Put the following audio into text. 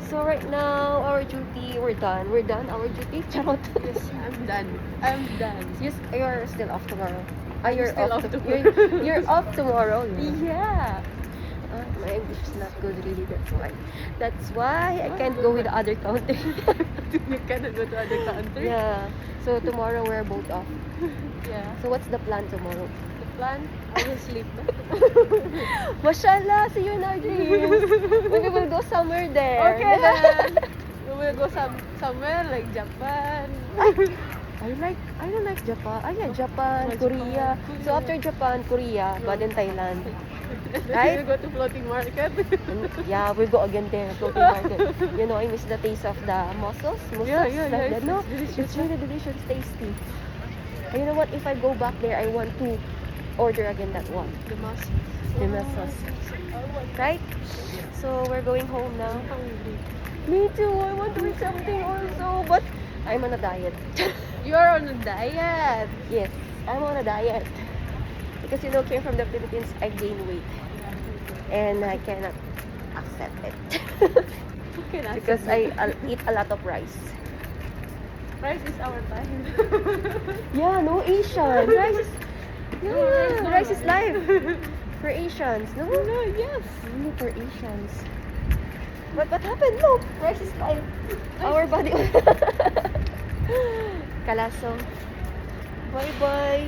So right now, our duty, we're done. We're done, our duty. Charot. Yes, I'm done. I'm done. You're still off tomorrow. You're still off off to- tomorrow. you're off tomorrow. Yeah. My English is not good really, that's why. That's why I can't go with the other country. You cannot go to other country. Yeah. So tomorrow we're both off. Yeah. So what's the plan tomorrow? The plan, I will sleep. Mashallah, see you in our dreams. We will go somewhere there. Okay then. We will go somewhere like Japan. I don't like Japan. Yeah, Japan, Japan, Korea. So Korea. after Japan, Korea, but then Thailand. Right? Right? We go to floating market. And yeah, we'll go again there, floating market. You know, I miss the taste of the mussels. Yeah, Like that. No, it's delicious. it's really delicious, tasty. And you know what? If I go back there, I want to order again that one. The mask. The mussels. Right? So we're going home now. Hungry. Me too. I want to eat something also, but I'm on a diet. You're on a diet. Yes, I'm on a diet. Because you know, came from the Philippines, I gain weight. And I cannot accept it. Okay, that's Because it. I'll eat a lot of rice. Rice is our time. Yeah, no Asian. Rice is... Yeah, No, rice is life. For Asians. No, No, yes. only for Asians. But what happened? No, rice is life. Our body... Kalaso. Bye-bye.